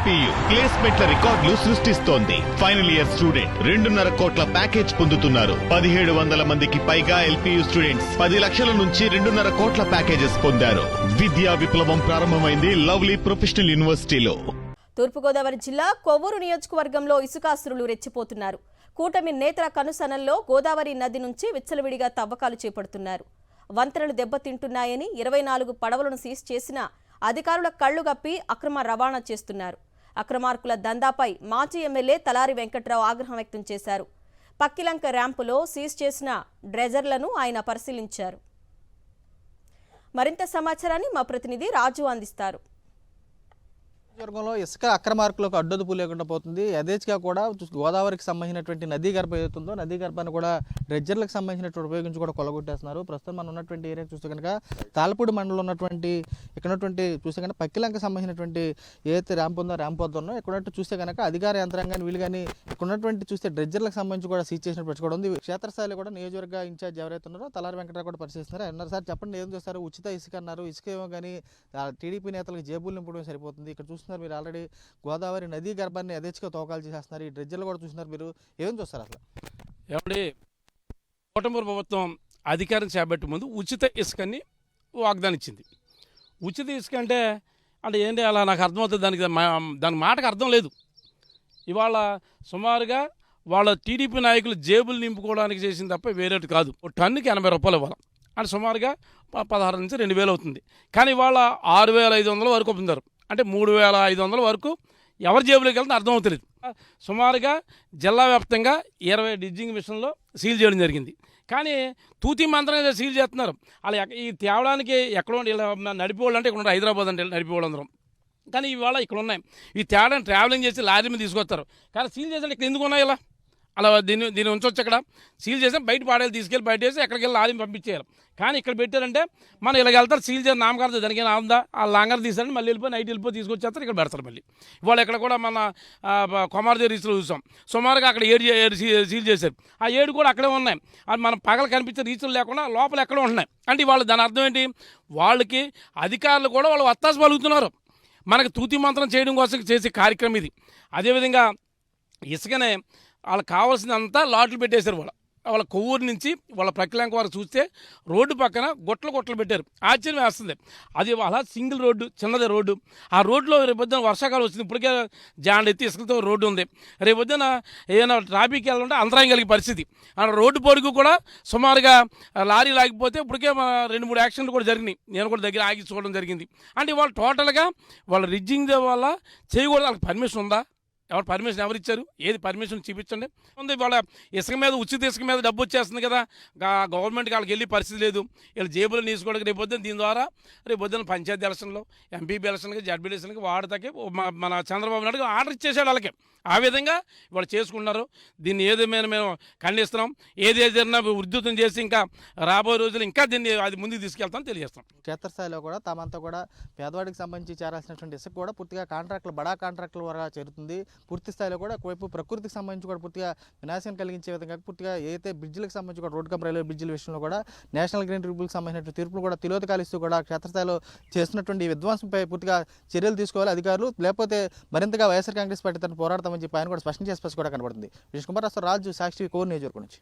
ఎల్పీయు ప్లేస్మెంట్ల రికార్డులు సృష్టిస్తోంది. Final year student 2.5 కోట్ల ప్యాకేజ్ పొందుతున్నారు. 1700 మందికి పైగా ఎల్పీయు స్టూడెంట్స్ 10 లక్షల నుంచి 2.5 కోట్ల ప్యాకేజెస్ పొందారు. విద్యా విప్లవం ప్రారంభమైంది లవ్లీ ప్రొఫెషనల్ యూనివర్సిటీలో. తూర్పుగోదావరి జిల్లా కొవ్వూరు నియోజకవర్గంలో ఇసుకాసురులు రెచ్చిపోతున్నారు. కూటమి నేతల కనుసనల్లో గోదావరి నది నుంచి విచ్చలవిడిగా తవ్వకాలు చేపడుతున్నారు. వంతెనలు దెబ్బతింటున్నాయని 24 పడవలను సీజ్ చేసిన అధికారుల కళ్లు గప్పి అక్రమ రవాణా చేస్తున్నారు. అక్రమార్కుల దందాపై మాజీ ఎమ్మెల్యే తలారి వెంకట్రావు ఆగ్రహం వ్యక్తం చేశారు. పక్కిలంక ర్యాంపులో సీజ్ చేసిన డ్రెజర్లను ఆయన పరిశీలించారు. మరింత సమాచారాన్ని మా ప్రతినిధి రాజు అందిస్తారు. వర్గంలో ఇసుక అక్రమార్కులకు అడ్డొదుపు లేకుండా పోతుంది. యథేచ్ఛగా కూడా గోదావరికి సంబంధించినటువంటి నదీ గర్భం ఏదైతుందో నదీ గర్భాన్ని కూడా డ్రెడ్జర్లకు సంబంధించినటువంటి ఉపయోగించి కూడా కొలగొట్టేస్తున్నారు. ప్రస్తుతం మనం ఉన్నటువంటి ఏరియా చూస్తే కనుక తాళపూడి మండలంలో ఉన్నటువంటి ఇక్కడ ఉన్నటువంటి చూస్తే కనుక పక్కిలంక సంబంధించినటువంటి ఏదైతే ర్యాంప్ ఉందో ర్యాంప్ వద్దనో ఇక్కడ చూస్తే కనుక అధికార యంత్రాంగాన్ని వీళ్ళు కానీ ఇక్కడ ఉన్నటువంటి చూస్తే డ్రెడ్జర్లకు సంబంధించి కూడా సీజ్ చేసినట్టు కూడా ఉంది. క్షేత్రస్థాయిలో కూడా నియోజకవర్గ ఇన్ఛార్జ్ ఎవరైతే ఉన్నారో తలారి వెంకటరావు కూడా పరిశీలిస్తున్నారు. అన్నారు సార్ చెప్పండి ఏం చేస్తారు, ఉచిత ఇసుక అన్నారు, ఇసుక ఏమో కానీ టీడీపీ నేతలకు జేబులు నింపడం సరిపోతుంది. ఇక్కడ చూస్తున్నారు మీరు ఆల్రెడీ గోదావరి నదీ గర్భాన్ని యథేచ్ఛగా తోకాలు చేసేస్తున్నారు. ఈ డ్రెడ్జర్లు కూడా చూస్తున్నారు, మీరు ఏం చూస్తారు అసలు? ఏమండి, కూటమి ప్రభుత్వం అధికారం చేపట్టే ముందు ఉచిత ఇసుకని వాగ్దానం ఇచ్చింది. ఉచిత ఇసుక అంటే ఏంటి అలా నాకు అర్థమవుతుంది, దాని మాటకు అర్థం లేదు. ఇవాళ సుమారుగా వాళ్ళ టీడీపీ నాయకులు జేబులు నింపుకోవడానికి చేసింది తప్ప వేరేటి కాదు. టన్నుకి 80 రూపాయలు ఇవ్వాలి అంటే సుమారుగా 16 నుంచి 2000 అవుతుంది. కానీ ఇవాళ 6500 వరకు పొందారు. అంటే 3500 వరకు ఎవరి జేబులోకి వెళ్తే అర్థమవుతలేదు. సుమారుగా జిల్లా వ్యాప్తంగా 20 డిజ్జింగ్ మిషన్లో సీల్ చేయడం జరిగింది. కానీ తూతీ మంత్రంగా సీల్ చేస్తున్నారు. అలా ఈ తేవడానికి ఎక్కడో నడిపేవాళ్ళు అంటే ఇక్కడ హైదరాబాద్ అంటే నడిపేవాళ్ళు అందరం. కానీ ఇవాళ ఇక్కడ ఉన్నాయి. ఈ తేడాన్ని ట్రావెలింగ్ చేసి లారీ మీద తీసుకొస్తారు. కానీ సీల్ చేసి ఇక్కడ ఎందుకు ఉన్నాయి ఇలా అలా దీన్ని ఉంచవచ్చు. అక్కడ సీల్ చేసి బయట పాడేలు తీసుకెళ్ళి బయట వేసి ఎక్కడికి వెళ్ళి లారీని పంపించేయాలి. కానీ ఇక్కడ పెట్టారంటే మనం ఇలా వెళ్తారు, సీల్ చేసి నామకార్థం దానికి ఏమైనా ఉందా, ఆ లాంగర్ తీసారని మళ్ళీ వెళ్ళిపోయి నైట్ వెళ్ళిపోయి తీసుకొచ్చేస్తారు, ఇక్కడ పెడతారు మళ్ళీ. ఇవాళ ఇక్కడ కూడా మన కొమార్జీ రీచ్లో చూసాం. సుమారుగా అక్కడ 7 సీల్ చేశారు. ఆ 7 కూడా అక్కడే ఉన్నాయి. అది మనం పగలు కనిపించే రీచ్లు లేకుండా లోపల ఎక్కడో ఉంటున్నాయి. అంటే వాళ్ళు దాని అర్థం ఏంటి, వాళ్ళకి అధికారులు కూడా వాళ్ళు వత్తాసు పలుకుతున్నారు. మనకు తూతి మంత్రం చేయడం కోసం చేసే కార్యక్రమం ఇది. అదేవిధంగా ఇసుకనే వాళ్ళకి కావాల్సినంతా లాట్లు పెట్టేశారు. వాళ్ళ కొవ్వూరు నుంచి వాళ్ళ ప్రక్లంక వరకు చూస్తే రోడ్డు పక్కన గుట్టలు పెట్టారు. ఆశ్చర్యం వేస్తుంది. అది అలా సింగిల్ రోడ్డు, చిన్నదే రోడ్డు. ఆ రోడ్లో రేపొద్దున వర్షాకాలం వచ్చింది, ఇప్పటికే జాండ్ ఎత్తి ఇసుకతో రోడ్డు ఉంది. రేపొద్దున ఏదైనా ట్రాఫిక్ వెళ్ళాలంటే అంతరాయం కలిగే పరిస్థితి. ఆ రోడ్డు పొడుగు కూడా సుమారుగా లారీ లాగిపోతే ఇప్పటికే 2-3 యాక్సిడెంట్లు కూడా జరిగినాయి. నేను కూడా దగ్గర ఆగి చూడడం జరిగింది. అంటే వాళ్ళు టోటల్గా వాళ్ళ రిజ్జింగ్ వల్ల చేయకూడదు. వాళ్ళకి పర్మిషన్ ఉందా? ఎవరు పర్మిషన్ ఎవరు ఇచ్చారు? ఏది పర్మిషన్ చూపించండి. ఉంది వాళ్ళ ఇసుక మీద, ఉచిత ఇసుక మీద డబ్బు వచ్చేస్తుంది కదా, గవర్నమెంట్కి వాళ్ళకి వెళ్ళి పరిస్థితి లేదు. వీళ్ళు జేబులు తీసుకోవడానికి రేపొద్దున దీని ద్వారా రేపొద్దున పంచాయతీ ఎలక్షన్లో, ఎంపీపీ ఎలక్షన్కి, జడ్పీ ఎలక్షన్కి వాడతాకి మన చంద్రబాబు నాయుడు ఆర్డర్ ఇచ్చేసాడు వాళ్ళకి. ఆ విధంగా వాళ్ళు చేసుకున్నారు. దీన్ని ఏదేమైనా మేము ఖండిస్తున్నాం. ఏదైనా ఉద్ధృతం చేసి ఇంకా రాబోయే రోజులు ఇంకా దీన్ని అది ముందుకు తీసుకెళ్తామని తెలియజేస్తాం. క్షేత్రస్థాయిలో కూడా తామంతా కూడా పేదవాడికి సంబంధించి చేరాల్సినటువంటి ఇసుక కూడా పూర్తిగా కాంట్రాక్టులు, బడా కాంట్రాక్టుల ద్వారా చేరుతుంది. పూర్తి స్థాయిలో కూడా ఒకవైపు ప్రకృతికి సంబంధించి కూడా పూర్తిగా వినాశనం కలిగించే విధంగా పూర్తిగా ఏదైతే బ్రిడ్జిలకు సంబంధించి కూడా రోడ్ కమ్ రైల్వే బ్రిడ్జిల విషయంలో కూడా నేషనల్ గ్రీన్ ట్రిబ్యునల్కి సంబంధించిన తీర్పులు కూడా తిలోదకాలిస్తూ కూడా క్షేత్రస్థాయిలో చేస్తున్నటువంటి విధ్వంసంపై పూర్తిగా చర్యలు తీసుకోవాలి అధికారులు. లేకపోతే మరింతగా వైఎస్ఆర్ కాంగ్రెస్ పార్టీ తరఫున పోరాడతామని చెప్పి ఆయన కూడా స్పష్టం చేసి కూడా కనబడుతుంది. విజయ్ కుమార్ రాజు, సాక్షి, కోర్ నియోజకవర్గం నుంచి.